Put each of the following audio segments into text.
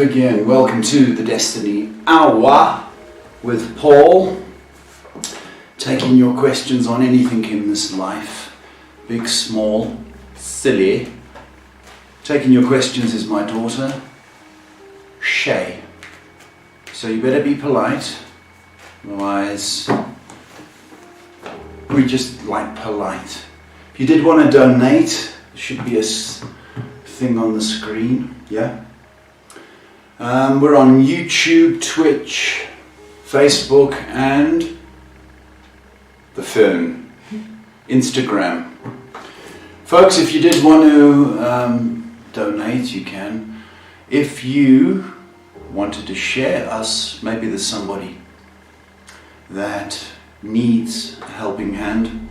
again. Welcome to the Destiny Hour with Paul. Taking your questions on anything in this life, big, small, silly. Taking your questions is my daughter, Shay. So you better be polite, otherwise we just like polite. If you did want to donate, there should be a thing on the screen, yeah? We're on YouTube, Twitch, Facebook, and the phone, Instagram. Folks, if you did want to donate, you can. If you wanted to share us, maybe there's somebody that needs a helping hand.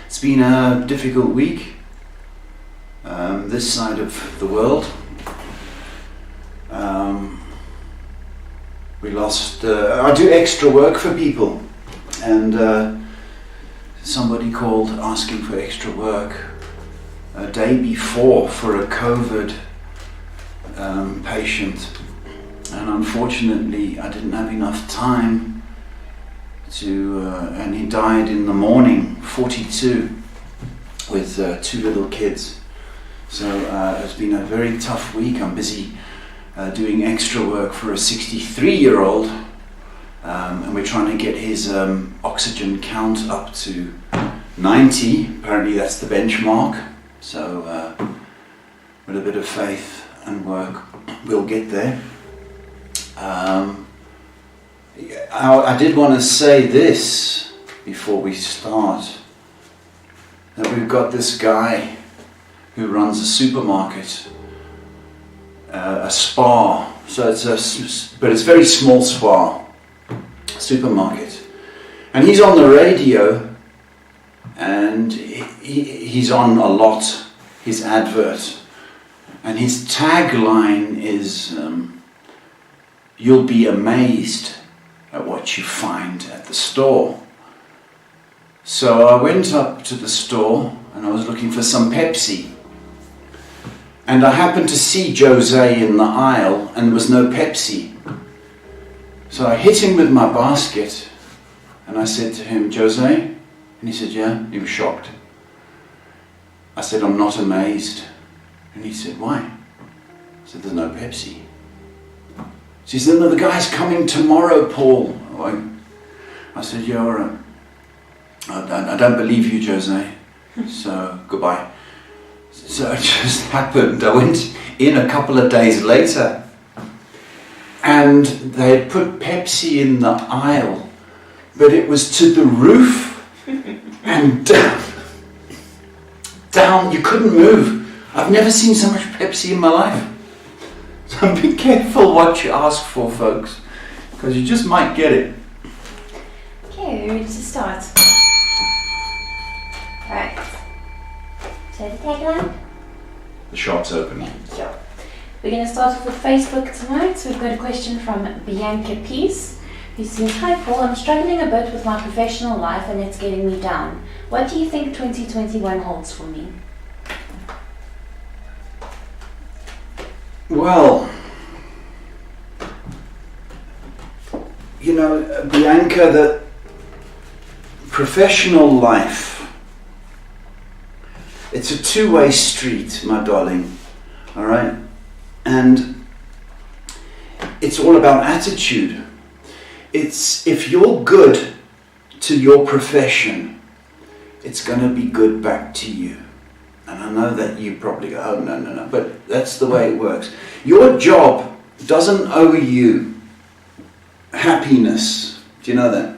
It's been a difficult week, this side of the world. We lost, I do extra work for people, and somebody called asking for extra work a day before for a COVID patient, and unfortunately I didn't have enough time to, and he died in the morning, 42, with 2 little kids. So it's been a very tough week. I'm busy doing extra work for a 63-year-old, and we're trying to get his oxygen count up to 90. Apparently that's the benchmark. So with a bit of faith and work, we'll get there. I did want to say this before we start, that we've got this guy who runs a supermarket, a Spar, so but it's very small Spar supermarket, and he's on the radio, and he's on a lot, his advert, and his tagline is you'll be amazed at what you find at the store. So I went up to the store and I was looking for some Pepsi, and I happened to see Jose in the aisle and there was no Pepsi. So I hit him with my basket and I said to him, "Jose?" And he said, "Yeah." He was shocked. I said, "I'm not amazed." And he said, "Why?" I said, "There's no Pepsi." She said, "No, the guy's coming tomorrow, Paul." I said, "Yeah, all right. I don't believe you, Jose. So, goodbye." So it just happened. I went in a couple of days later and they had put Pepsi in the aisle, but it was to the roof and down. You couldn't move. I've never seen so much Pepsi in my life. So be careful what you ask for, folks, because you just might get it. Okay, we're ready to start. Alright. So the tagline? The shop's open. Sure. We're going to start off with Facebook tonight. We've got a question from Bianca Peace, who says, "Hi Paul, I'm struggling a bit with my professional life and it's getting me down. What do you think 2021 holds for me?" Well, you know, Bianca, the professional life, it's a two-way street, my darling, all right? And it's all about attitude. It's, if you're good to your profession, it's going to be good back to you. And I know that you probably go, "Oh, no, but that's the way it works. Your job doesn't owe you happiness. Do you know that?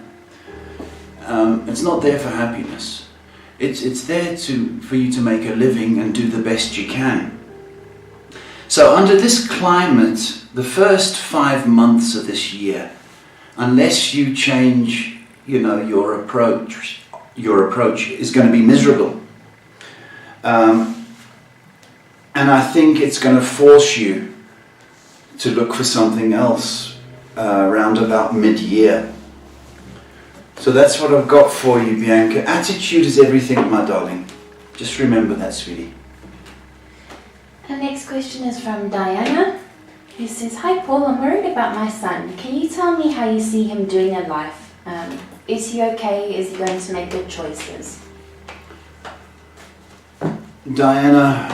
It's not there for happiness. It's there for you to make a living and do the best you can. So under this climate, the first 5 months of this year, unless you change, you know, your approach is going to be miserable. And I think it's going to force you to look for something else around about mid-year. So that's what I've got for you, Bianca. Attitude is everything, my darling. Just remember that, sweetie. Our next question is from Diana, He says, "Hi Paul, I'm worried about my son. Can you tell me how you see him doing in life? Is he okay? Is he going to make good choices?" Diana,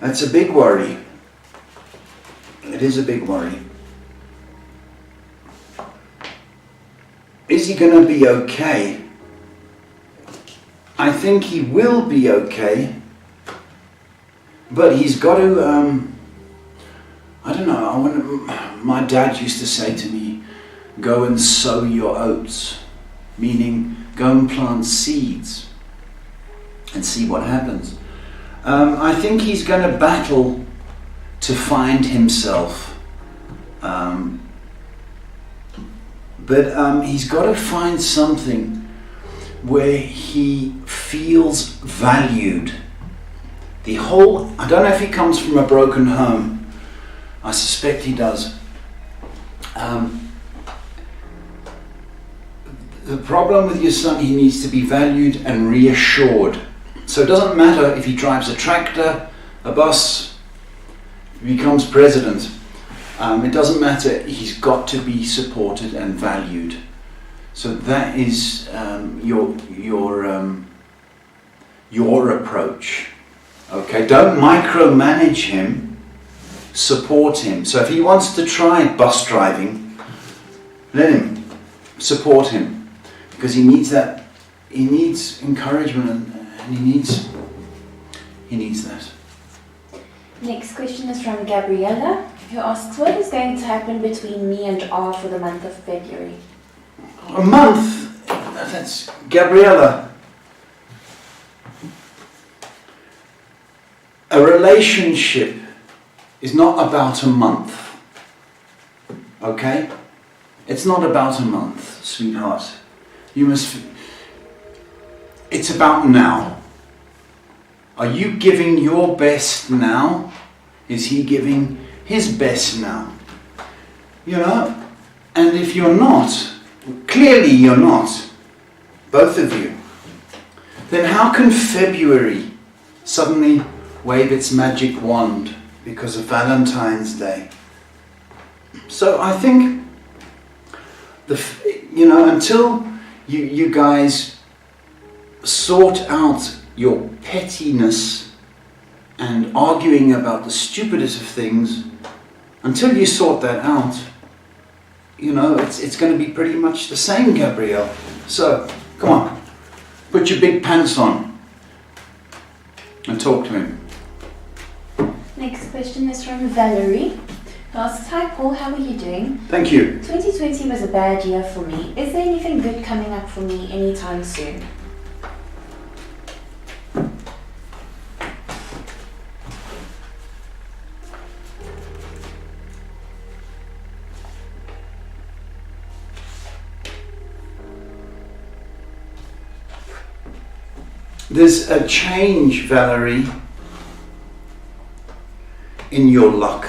that's a big worry. It is a big worry. Is he going to be okay? I think he will be okay, but he's got to, I don't know, my dad used to say to me, go and sow your oats, meaning go and plant seeds and see what happens. I think he's going to battle to find himself, but he's got to find something where he feels valued. I don't know if he comes from a broken home. I suspect he does. The problem with your son, he needs to be valued and reassured. So it doesn't matter if he drives a tractor, a bus, becomes president. It doesn't matter. He's got to be supported and valued. So that is your approach. Okay, don't micromanage him. Support him. So if he wants to try bus driving, let him. Support him, because he needs that. He needs encouragement, and he needs that. Next question is from Gabriella, who asks, what is going to happen between me and R for the month of February? A month? That's Gabriella. A relationship is not about a month. Okay? It's not about a month, sweetheart. It's about now. Are you giving your best now? Is he giving his best now? You know? And if you're not, clearly you're not, both of you, then how can February suddenly wave its magic wand because of Valentine's Day? So I think, until you guys sort out your pettiness and arguing about the stupidest of things, until you sort that out, it's going to be pretty much the same, Gabrielle. So, come on, put your big pants on and talk to him. Next question is from Valerie, who asks, hi Paul, how are you doing? Thank you. 2020 was a bad year for me. Is there anything good coming up for me anytime soon? There's a change, Valerie, in your luck.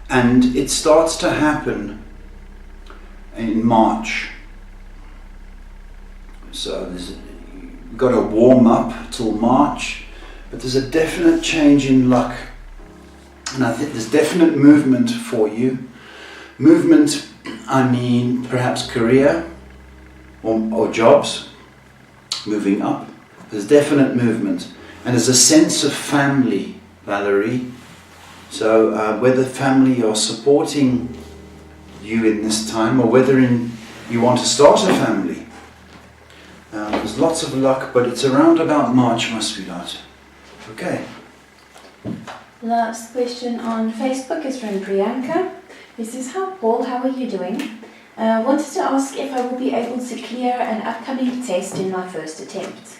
And it starts to happen in March. So you've got to warm up till March, but there's a definite change in luck. And I think there's definite movement for you. Movement, I mean perhaps career or jobs. Moving up. There's definite movement. And there's a sense of family, Valerie. So whether family are supporting you in this time, or whether you want to start a family, there's lots of luck, but it's around about March, my sweetheart. Okay. Last question on Facebook is from Priyanka. He says, hi Paul, how are you doing? Wanted to ask if I will be able to clear an upcoming test in my first attempt.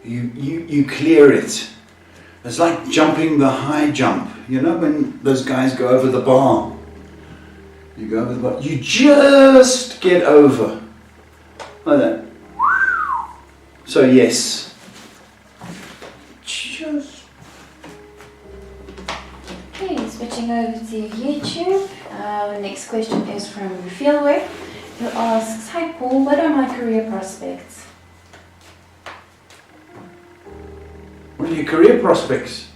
You clear it. It's like jumping the high jump. You know when those guys go over the bar? You go over the bar. You just get over. Like that. So yes, Switching over to YouTube. The next question is from Fieldwork, who asks, "Hi Paul, what are my career prospects?" What are your career prospects?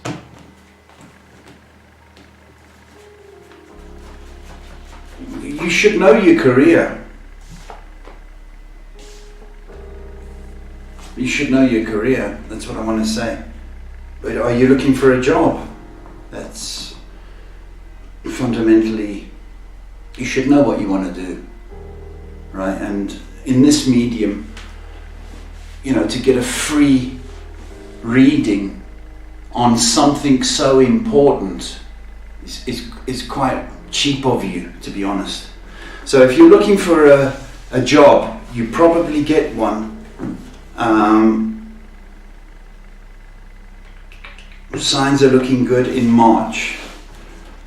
You should know your career. You should know your career, that's what I want to say. But are you looking for a job? That's fundamentally, you should know what you want to do, right? And in this medium, you know, to get a free reading on something so important is quite cheap of you, to be honest. So if you're looking for a job, you probably get one. Signs are looking good in March,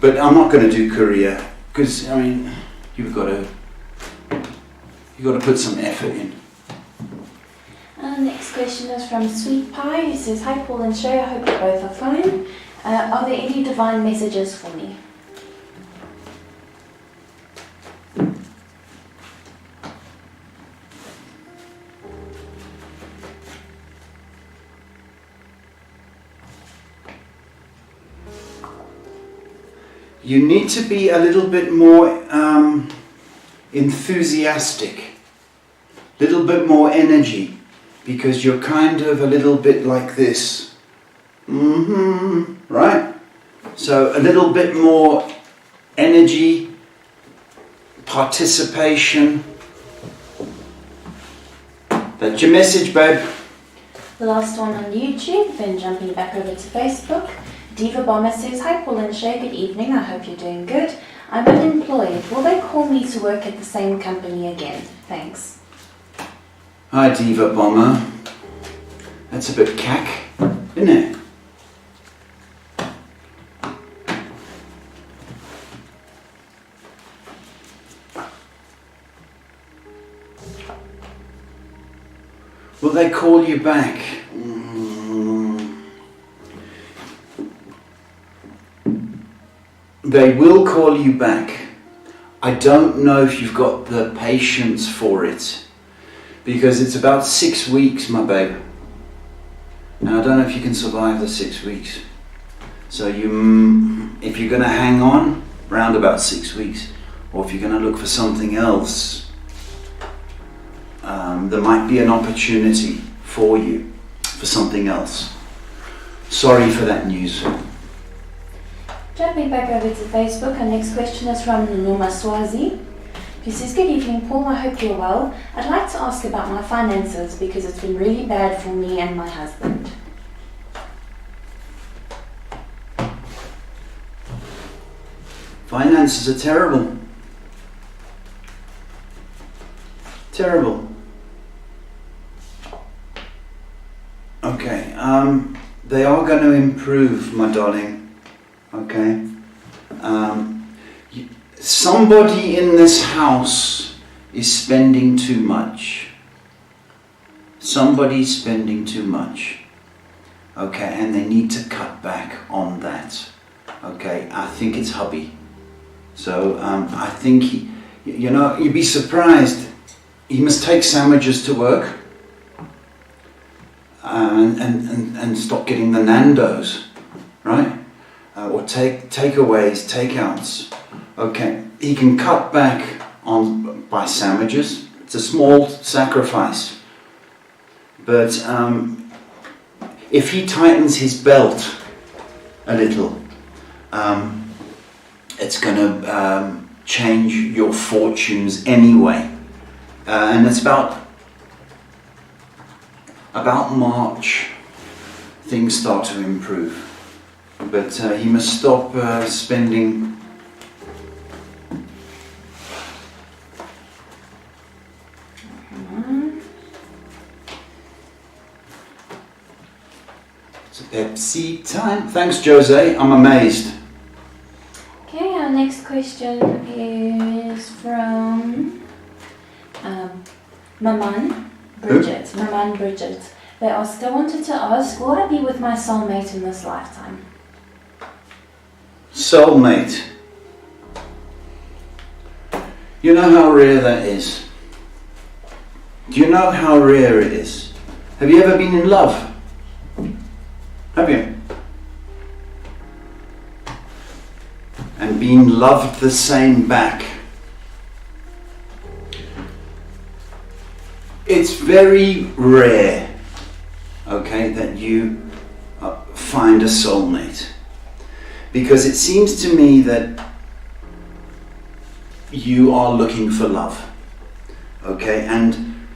but I'm not going to do career because I mean you've got to put some effort in. Next question is from Sweet Pie, who says, "Hi Paul and Shay, I hope you both are fine. Are there any divine messages for me?" You need to be a little bit more enthusiastic, a little bit more energy, because you're kind of a little bit like this. Right? So a little bit more energy, participation. That's your message, babe. The last one on YouTube, then jumping back over to Facebook. Diva Bomber says, "Hi Paul and Shay, good evening, I hope you're doing good. I'm unemployed. Will they call me to work at the same company again? Thanks." Hi Diva Bomber. That's a bit cack, isn't it? Will they call you back? They will call you back. I don't know if you've got the patience for it, because it's about 6 weeks, my babe. And I don't know if you can survive the 6 weeks. So if you're going to hang on, round about 6 weeks, or if you're going to look for something else, there might be an opportunity for you for something else. Sorry for that news. Jumping back over to Facebook, our next question is from Noma Swazi, who says, "Good evening Paul, I hope you're well. I'd like to ask about my finances because it's been really bad for me and my husband." Finances are terrible. Terrible. Okay, they are going to improve, my darling. Okay. Somebody in this house is spending too much. Somebody's spending too much. Okay, and they need to cut back on that. Okay, I think it's hubby. So I think you'd be surprised. He must take sandwiches to work and stop getting the Nando's, right? Or takeaways, takeouts. Okay, he can cut back by sandwiches. It's a small sacrifice, but if he tightens his belt a little, it's going to change your fortunes anyway. And it's about March things start to improve. But he must stop spending. It's a Pepsi time. Thanks, Jose. I'm amazed. Okay, our next question is from Maman Bridget. Who? Maman Bridget. They asked, "I wanted to ask, will I be with my soulmate in this lifetime?" Soulmate. You know how rare that is? Do you know how rare it is? Have you ever been in love? Have you? And been loved the same back? It's very rare, okay, that you find a soulmate. Because it seems to me that you are looking for love, okay? And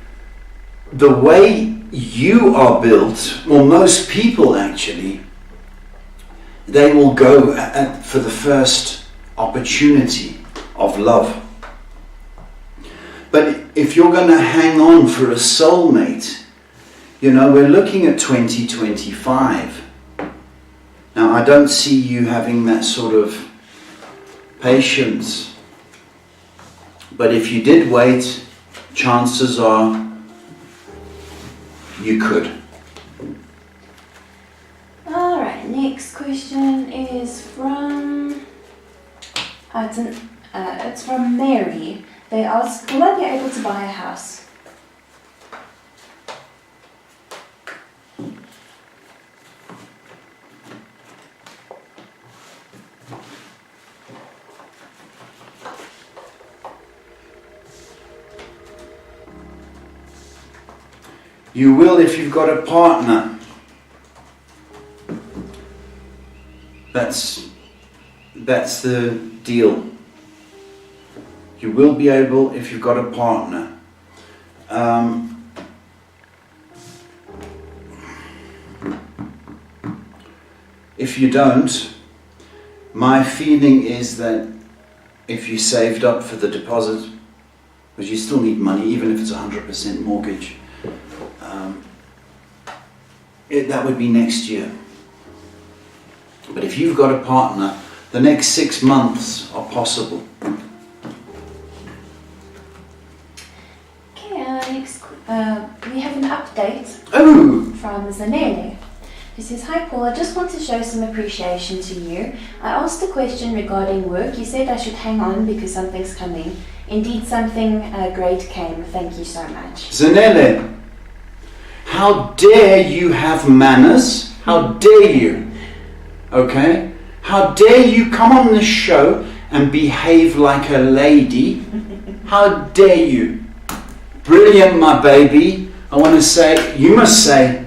the way you are built, well, most people actually, they will go for the first opportunity of love. But if you're going to hang on for a soulmate, you know, we're looking at 2025. Now, I don't see you having that sort of patience. But if you did wait, chances are you could. Alright, next question is from... it's from Mary. They ask, will I be able to buy a house? You will if you've got a partner. That's the deal. You will be able if you've got a partner. If you don't, my feeling is that if you saved up for the deposit, because you still need money even if it's 100% mortgage, that would be next year. But if you've got a partner, the next 6 months are possible. Okay, next we have an update from Zanele. He says, hi Paul, I just want to show some appreciation to you. I asked a question regarding work. You said I should hang on because something's coming. Indeed, something great came. Thank you so much. Zanele, how dare you have manners? How dare you? Okay? How dare you come on this show and behave like a lady? How dare you? Brilliant, my baby. I want to say, you must say,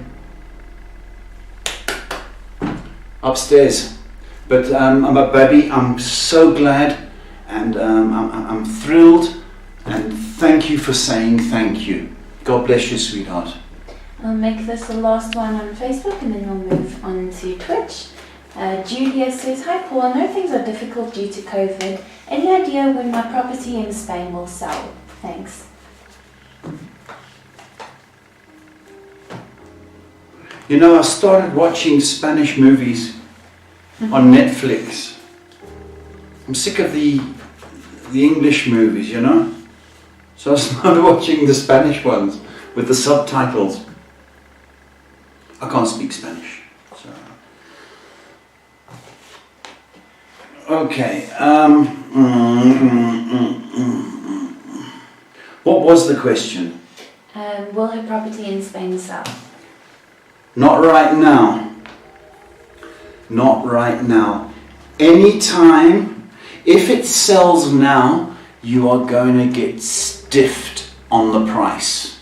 upstairs. But my baby, I'm so glad and I'm thrilled, and thank you for saying thank you. God bless you, sweetheart. I'll make this the last one on Facebook and then we'll move on to Twitch. Julia says, hi Paul, I know things are difficult due to COVID. Any idea when my property in Spain will sell? Thanks. You know, I started watching Spanish movies on Netflix. I'm sick of the English movies, you know? So I started watching the Spanish ones with the subtitles. I can't speak Spanish. So. Okay. What was the question? Will her property in Spain sell? Not right now. Not right now. Anytime, if it sells now, you are going to get stiffed on the price.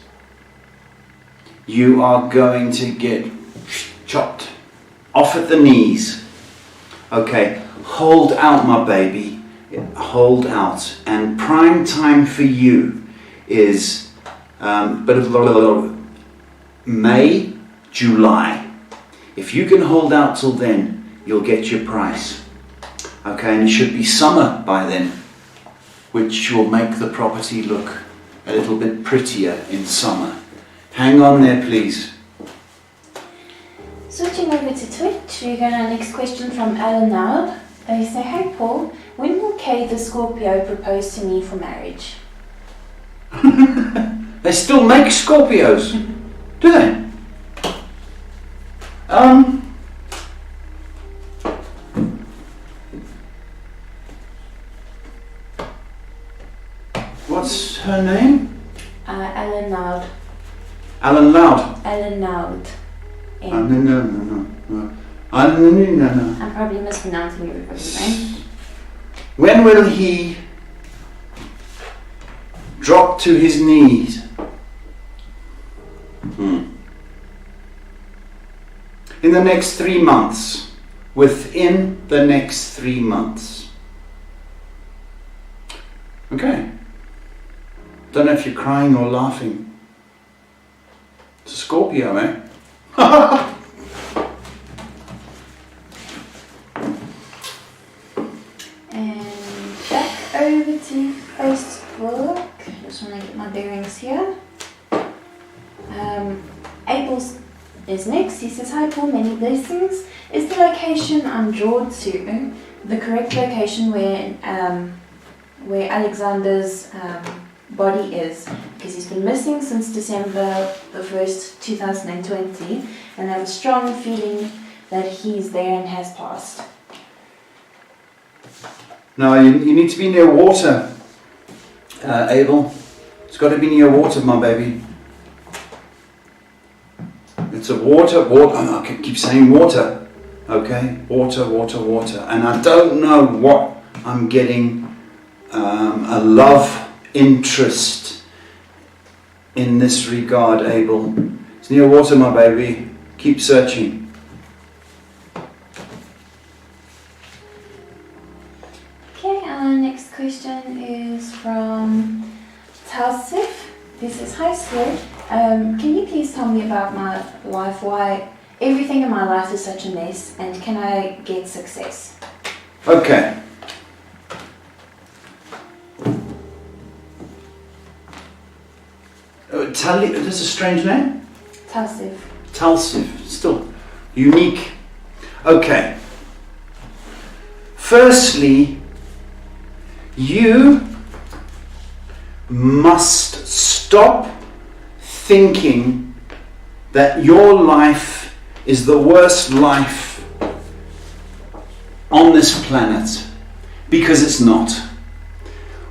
You are going to get chopped off at the knees. Okay, hold out, my baby. Hold out. And prime time for you is May, July. If you can hold out till then, you'll get your price. Okay, and it should be summer by then, which will make the property look a little bit prettier in summer. Hang on there, please. Switching over to Twitch, we got our next question from Alan Naub. They say, hey Paul, when will Kay the Scorpio propose to me for marriage? They still make Scorpios, do they? What's her name? Alan Loud. Alan Loud. Alan Loud. No. No. I'm probably mispronouncing everybody's name. When will he drop to his knees? In the next 3 months. Within the next 3 months. Okay. Don't know if you're crying or laughing. It's a Scorpio, eh? And back over to Facebook. Just want to get my bearings here. Abel's is next. He says, "Hi Paul, many blessings. Is the location I'm drawn to the correct location where Alexander's body is? Because he's been missing since December the 1st, 2020, and I have a strong feeling that he's there and has passed." No, you need to be near water, Abel. It's got to be near water, my baby. It's a water. I keep saying water. Okay, water. And I don't know what I'm getting. A love interest in this regard, Abel. It's near water, my baby. Keep searching. Okay, our next question is from Tausif. This is, "Hi sir, can you please tell me about my life, why everything in my life is such a mess, and can I get success?" Okay. Tali, that's a strange name? Tausif. Talsif, still unique. Okay. Firstly, you must stop thinking that your life is the worst life on this planet, because it's not.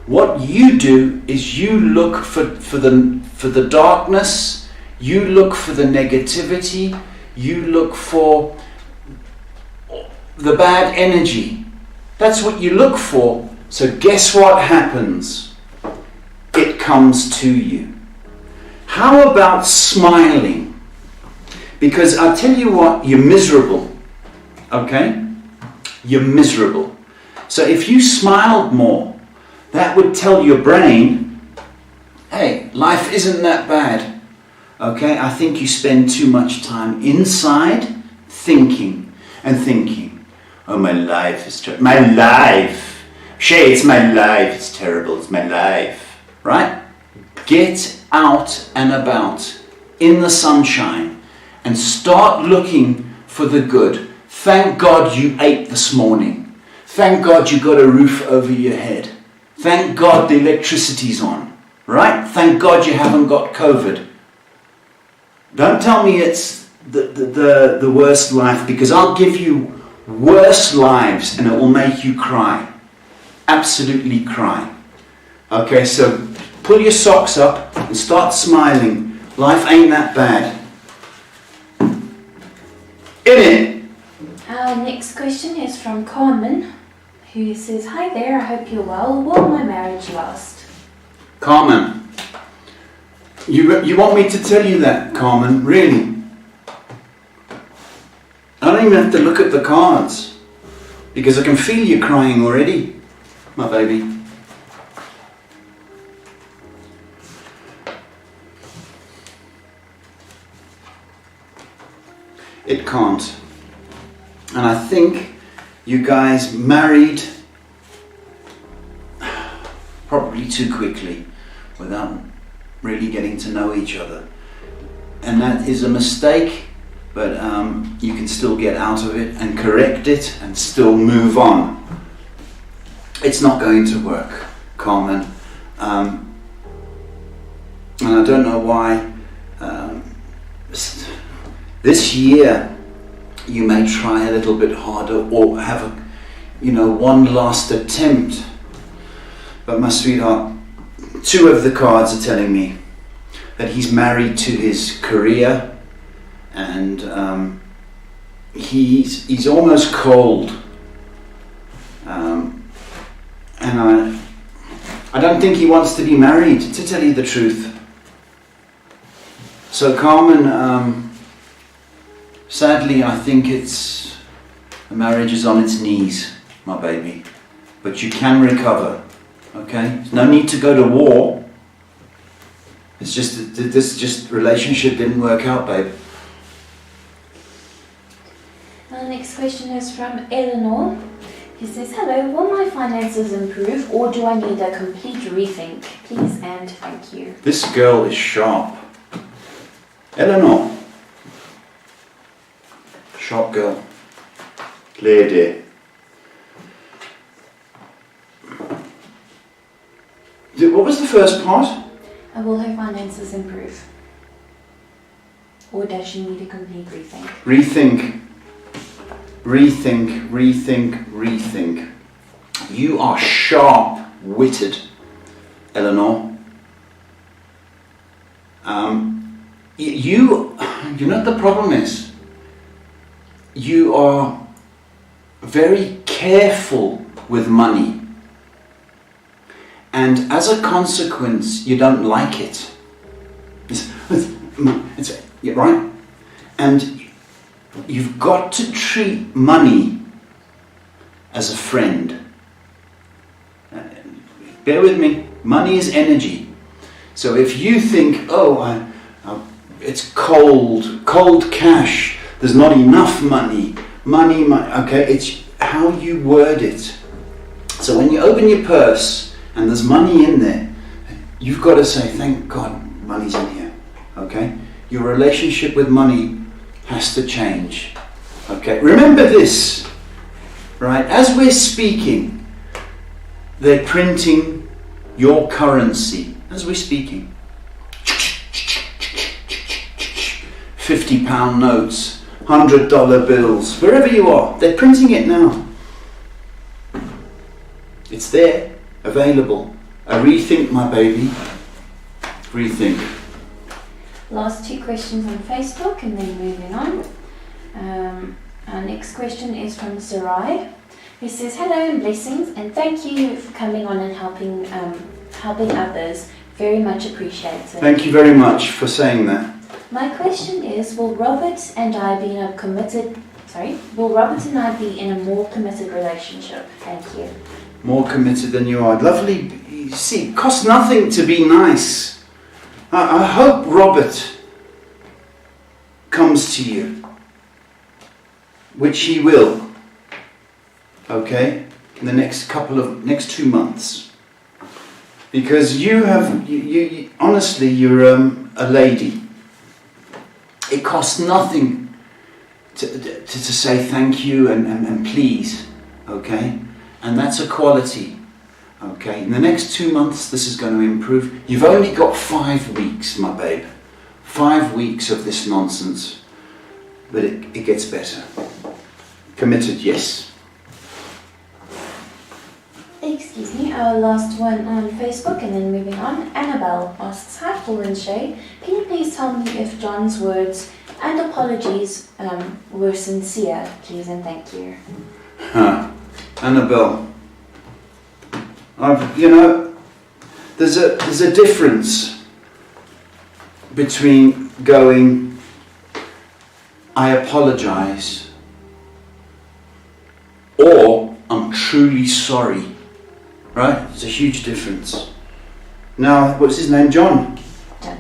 What you do is you look for the darkness, you look for the negativity, you look for the bad energy. That's what you look for. So guess what happens? It comes to you. How about smiling? Because I tell you what, you're miserable. Okay? You're miserable. So if you smiled more, that would tell your brain, hey, life isn't that bad. Okay? I think you spend too much time inside thinking and thinking. Oh, my life is terrible. My life. Shay, it's my life. It's terrible. It's my life. Right? Get out and about in the sunshine and start looking for the good. Thank God you ate this morning. Thank God you got a roof over your head. Thank God the electricity's on. Right? Thank God you haven't got COVID. Don't tell me it's the worst life, because I'll give you worse lives and it will make you cry. Absolutely cry. Okay, so pull your socks up and start smiling. Life ain't that bad. In it. Our next question is from Carmen, who says, "Hi there, I hope you're well. Will my marriage last?" Carmen. You want me to tell you that, Carmen? Really? I don't even have to look at the cards, because I can feel you crying already, my baby. It can't. And I think you guys married probably too quickly without really getting to know each other. And that is a mistake, but you can still get out of it and correct it and still move on. It's not going to work, Carmen. And I don't know why. This year you may try a little bit harder or have one last attempt. But my sweetheart, two of the cards are telling me that he's married to his career, and he's almost cold, and I don't think he wants to be married, to tell you the truth. So Carmen, sadly, I think the marriage is on its knees, my baby, but you can recover. Okay, there's no need to go to war. It's just that this relationship didn't work out, babe. Our next question is from Eleanor. He says, hello, will my finances improve or do I need a complete rethink? Please and thank you. This girl is sharp. Eleanor. Sharp girl. Clear, dear. What was the first part? Will her finances improve? Or does she need a complete rethink? Rethink. Rethink, rethink, rethink. You are sharp-witted, Eleanor. You know what the problem is? You are very careful with money. And as a consequence, you don't like it. It's right? And you've got to treat money as a friend. Bear with me. Money is energy. So if you think, it's cold cash, there's not enough money, okay, it's how you word it. So when you open your purse and there's money in there, you've got to say, thank God money's in here, okay? Your relationship with money has to change, okay? Remember this, right? As we're speaking, they're printing your currency as we're speaking. £50 notes, $100 bills, wherever you are, they're printing it now. It's there, available. A rethink, my baby. Rethink. Last two questions on Facebook and then moving on. Our next question is from Sarai, who says, hello and blessings, and thank you for coming on and helping others. Very much appreciated. Thank you very much for saying that. My question is, will Robert and I be in a more committed relationship? Thank you. More committed than you are. Lovely. You see, it costs nothing to be nice. I hope Robert comes to you, which he will, okay, in the next 2 months. Because you honestly, you're a lady. It costs nothing to say thank you and please, okay? And that's a quality, okay? In the next 2 months, this is going to improve. You've only got 5 weeks, my babe. 5 weeks of this nonsense. But it gets better. Committed, yes. Excuse me, our last one on Facebook and then moving on. Annabelle asks, hi Paul and Shay, can you please tell me if John's words and apologies were sincere, please and thank you. Annabelle, there's a difference between going, I apologize, or I'm truly sorry. Right? There's a huge difference. Now, what's his name? John? John.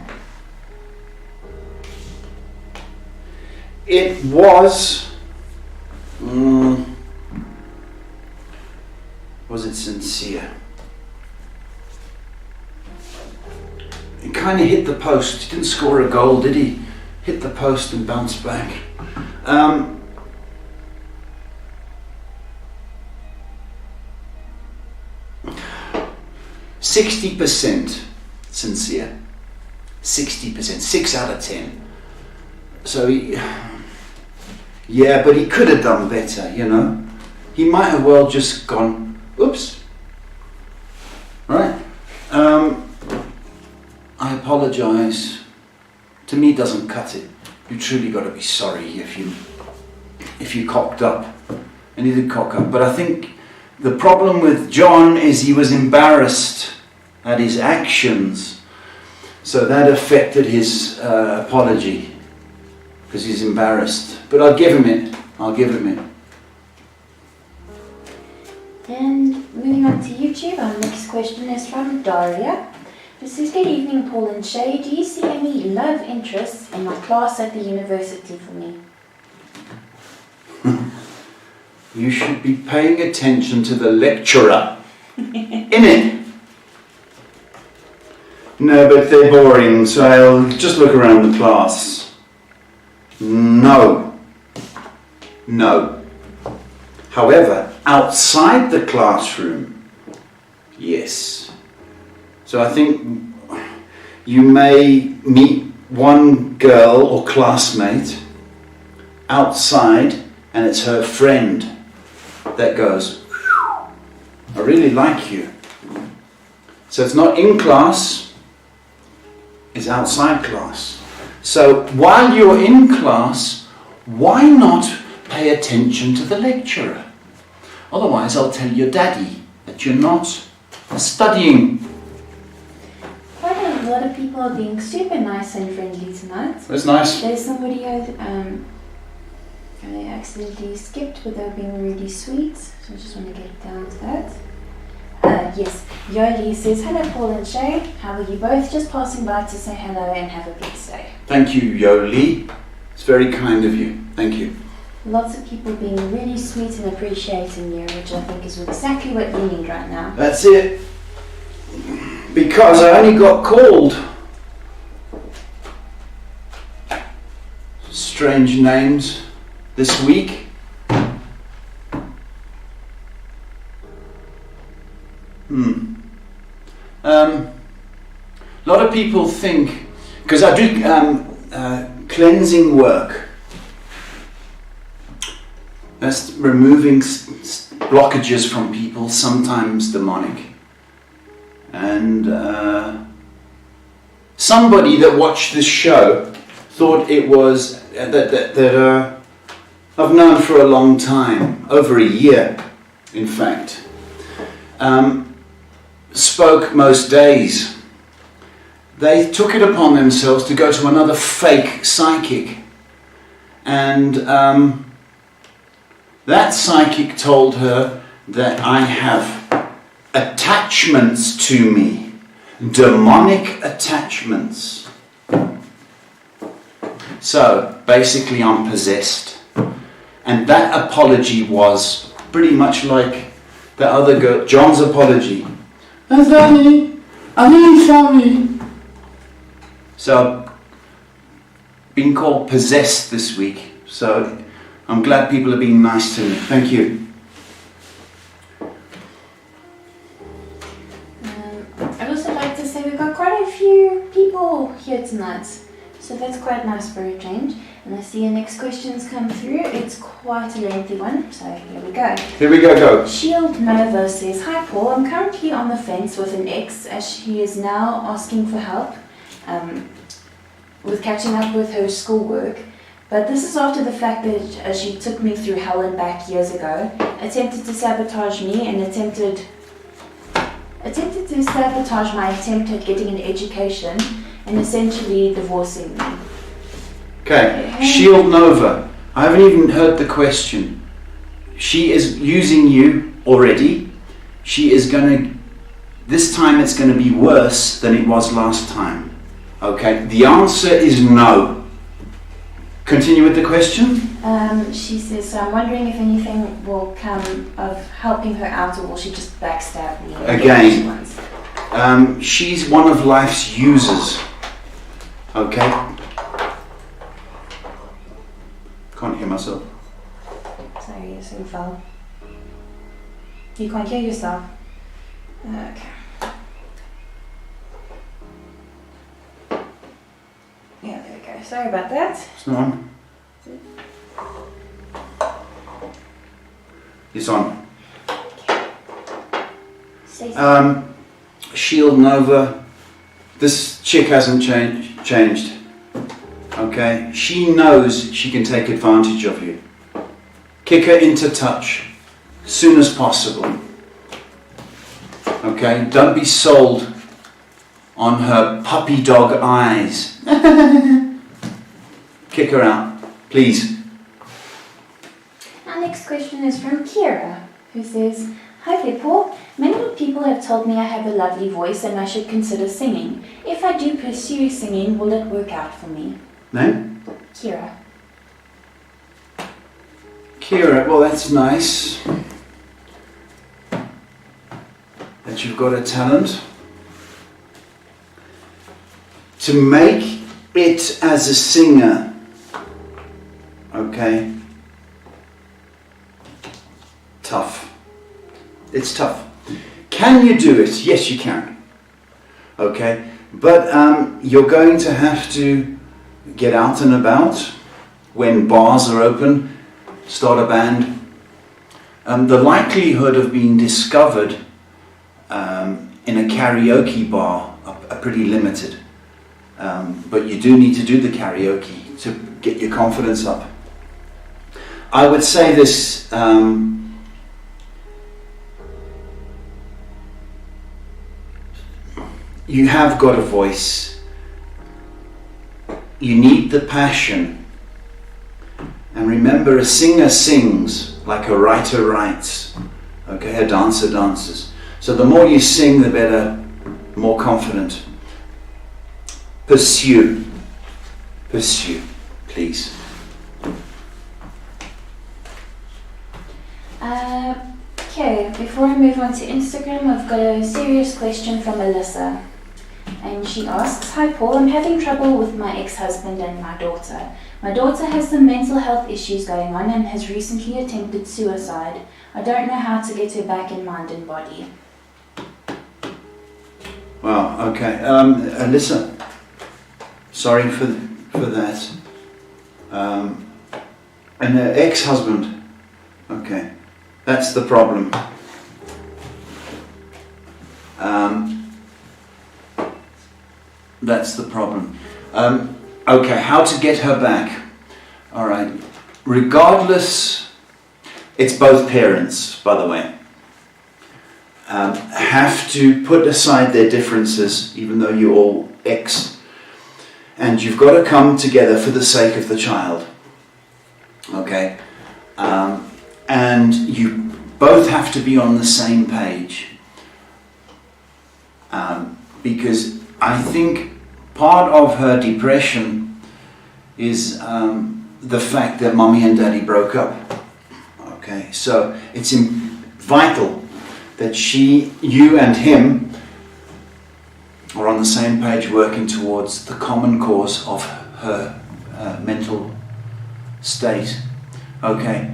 It was it sincere? He kind of hit the post. He didn't score a goal, did he? Hit the post and bounced back. 60% sincere. 60%. 6 out of 10. So but he could have done better, He might have well just gone, oops. Right? apologise, to me doesn't cut it. You truly got to be sorry if you cocked up. And he did cock up. But I think the problem with John is he was embarrassed at his actions. So that affected his apology. Because he's embarrassed. But I'll give him it. I'll give him it. And moving on to YouTube, our next question is from Daria. This says, good evening, Paul and Shay. Do you see any love interests in my class at the university for me? You should be paying attention to the lecturer. Innit? No, but they're boring, so I'll just look around the class. No. However, outside the classroom, yes. So I think you may meet one girl or classmate outside, and it's her friend that goes, I really like you. So it's not in class, it's outside class. So while you're in class, why not pay attention to the lecturer? Otherwise I'll tell your daddy that you're not studying. Quite a lot of people are being super nice and friendly tonight. That's nice. There's somebody I accidentally skipped without being really sweet, so I just want to get down to that. Yes, Yoli says, hello Paul and Shay, how are you both? Just passing by to say hello and have a blessed day. Thank you, Yoli. It's very kind of you. Thank you. Lots of people being really sweet and appreciating you, which I think is exactly what we need right now. That's it. Because I only got called strange names this week. A lot of people think, because I do cleansing work, that's removing blockages from people, sometimes demonic. And somebody that watched this show thought it was that I've known for a long time, over a year, in fact. Spoke most days. They took it upon themselves to go to another fake psychic. And that psychic told her that I have attachments to me. Demonic attachments. So, basically I'm possessed. And that apology was pretty much like the other girl, John's apology. Daddy, I need something. So, been called possessed this week. So, I'm glad people are being nice to me. Thank you. I'd also like to say we've got quite a few people here tonight. So that's quite nice for a change. And I see your next questions come through. It's quite a lengthy one, so here we go. Here we go. Shield Nova says, hi Paul, I'm currently on the fence with an ex as she is now asking for help with catching up with her schoolwork. But this is after the fact that she took me through hell and back years ago, attempted to sabotage me and attempted to sabotage my attempt at getting an education and essentially divorcing me. Okay, Shield Nova. I haven't even heard the question. She is using you already. She is this time it's going to be worse than it was last time. Okay, the answer is no. Continue with the question. She says, so I'm wondering if anything will come of helping her out, or will she just backstab me? Again, she's one of life's users. Okay? Can't hear myself. Sorry, you're so foul. You can't hear yourself. Okay. Yeah, there we go. Sorry about that. It's not on. It's on. Say something. Shield Nova, This chick hasn't changed. Okay? She knows she can take advantage of you. Kick her into touch as soon as possible. Okay? Don't be sold on her puppy dog eyes. Kick her out, please. Our next question is from Kira, who says, "Hi there, Paul. Many people have told me I have a lovely voice and I should consider singing. If I do pursue singing, will it work out for me?" Name? Kira. Kira, well, that's nice that you've got a talent. To make it as a singer, okay, tough. It's tough. Can you do it? Yes, you can. Okay, but you're going to have to get out and about when bars are open, start a band. The likelihood of being discovered in a karaoke bar are pretty limited. But you do need to do the karaoke to get your confidence up. I would say this, you have got a voice. You need the passion. And remember, a singer sings like a writer writes. Okay, a dancer dances. So the more you sing, the better, more confident. Pursue, please. Okay, before I move on to Instagram, I've got a serious question from Alyssa. And she asks, "Hi Paul, I'm having trouble with my ex-husband and my daughter. My daughter has some mental health issues going on and has recently attempted suicide. I don't know how to get her back in mind and body." Wow, okay. Alyssa, sorry for that. And her ex-husband, okay, that's the problem. That's the problem. Okay, how to get her back? All right. Regardless, it's both parents, by the way. Have to put aside their differences, even though you're all ex, and you've got to come together for the sake of the child. Okay? And you both have to be on the same page. Because I think part of her depression is the fact that mommy and daddy broke up. Okay, so it's vital that you and him are on the same page, working towards the common cause of her mental state. Okay,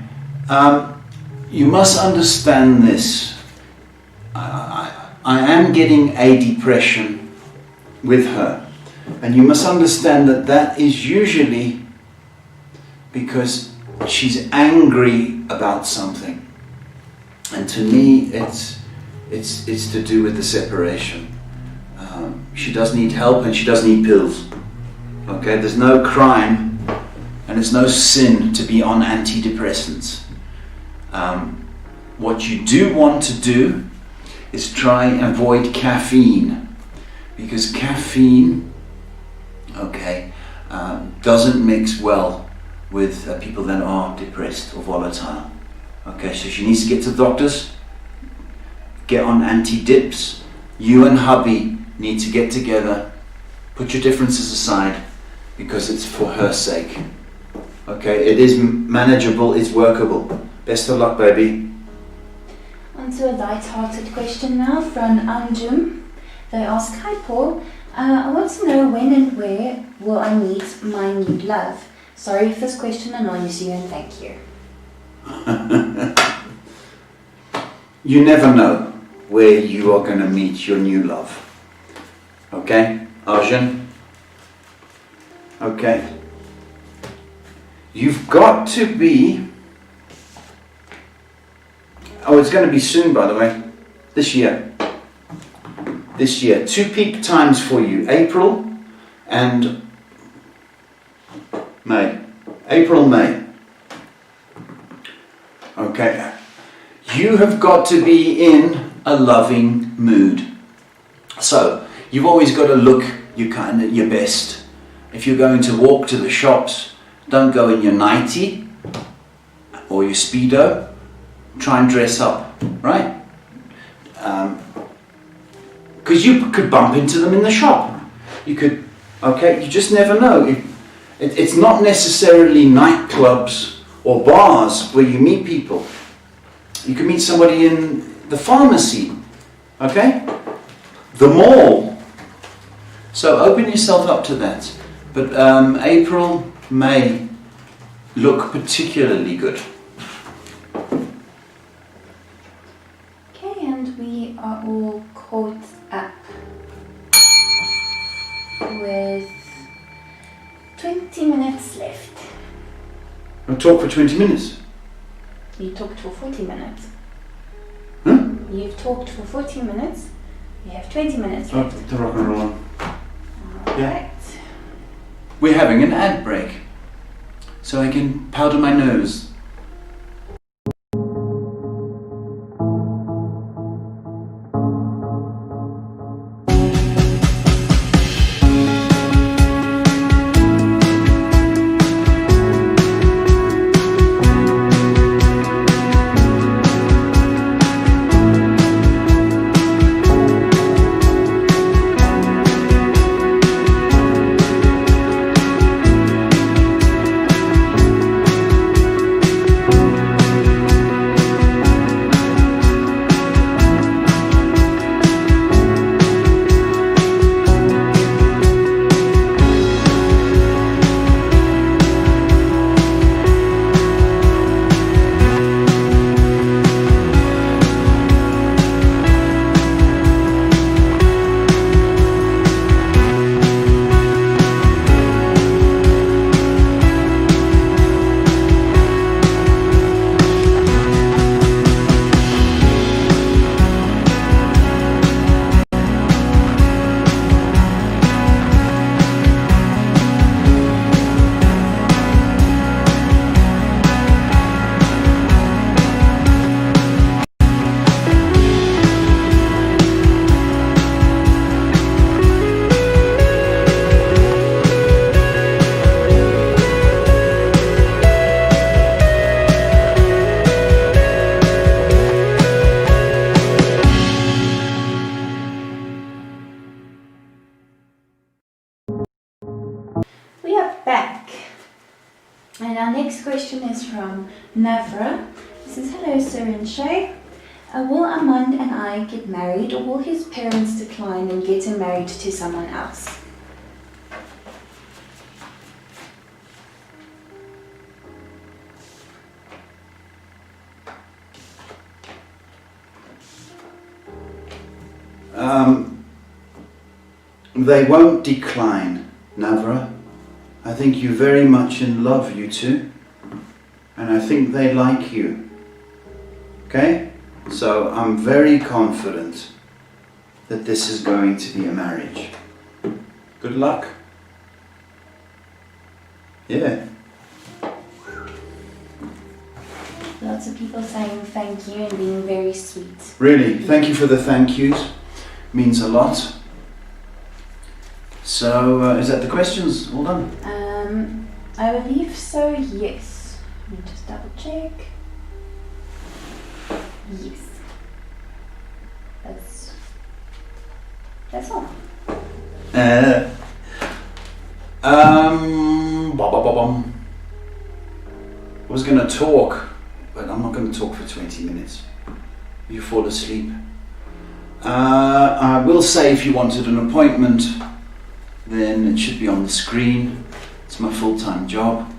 you must understand this. I am getting a depression with her, and you must understand that is usually because she's angry about something. And to me, it's to do with the separation. She does need help and she does need pills. Okay, there's no crime and it's no sin to be on antidepressants. What you do want to do is try and avoid caffeine, because caffeine, okay, doesn't mix well with people that are depressed or volatile. Okay, so she needs to get to the doctors, get on anti-dips. You and hubby need to get together, put your differences aside, because it's for her sake. Okay, it is manageable, it's workable. Best of luck, baby. On to a light-hearted question now from Anjum. They ask, "Hi Paul, I want to know when and where will I meet my new love? Sorry if this question annoys you, and thank you." You never know where you are going to meet your new love. Okay, Arjun? Okay. You've got to be... Oh, it's going to be soon, by the way. This year. this year. 2 peak times for you, April and May. April, May. Okay. You have got to be in a loving mood. So, you've always got to look your best. If you're going to walk to the shops, don't go in your nightie or your Speedo. Try and dress up, right? Because you could bump into them in the shop. You could, okay, you just never know. It's not necessarily nightclubs or bars where you meet people. You can meet somebody in the pharmacy, okay? The mall. So open yourself up to that. But April, May look particularly good. Okay, and we are all caught up with 20 minutes left. I'll talk for 20 minutes. You talked for 40 minutes. Huh? You've talked for 40 minutes. You have 20 minutes Oh, left. the rock and roll. Alright. We're having an ad break, so I can powder my nose. We are back. And our next question is from Navra. It says, hello Sir and Shay. Will Armand and I get married, or will his parents decline and get him married to someone else? They won't decline, Navra. I think you're very much in love, you two. And I think they like you. Okay? So I'm very confident that this is going to be a marriage. Good luck. Yeah. Lots of people saying thank you and being very sweet. Really, thank you for the thank yous. Means a lot. So, is that the questions all done? I believe so, yes. Let me just double check. Yes. That's all. I was going to talk, but I'm not going to talk for 20 minutes. You fall asleep. I will say if you wanted an appointment, then it should be on the screen. It's my full-time job.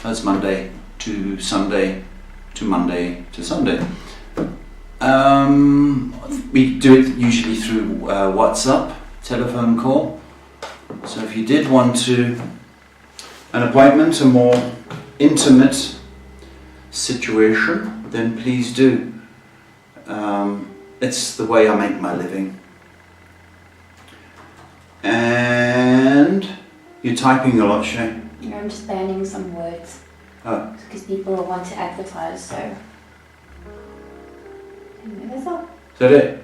That's Monday to Sunday to Monday to Sunday. We do it usually through WhatsApp, telephone call. So if you did want an appointment, a more intimate situation, then please do. It's the way I make my living. You're typing a lot, Shay. Yeah, I'm just banning some words. Oh. Because people will want to advertise, so. Anyway, that's all. Is that it?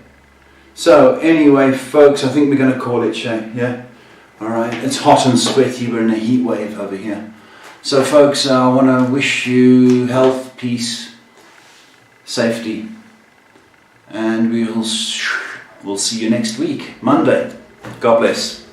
So, anyway, folks, I think we're going to call it, Shay. Yeah? Alright, it's hot and sweaty. We're in a heat wave over here. So, folks, I want to wish you health, peace, safety. And we'll see you next week, Monday. God bless.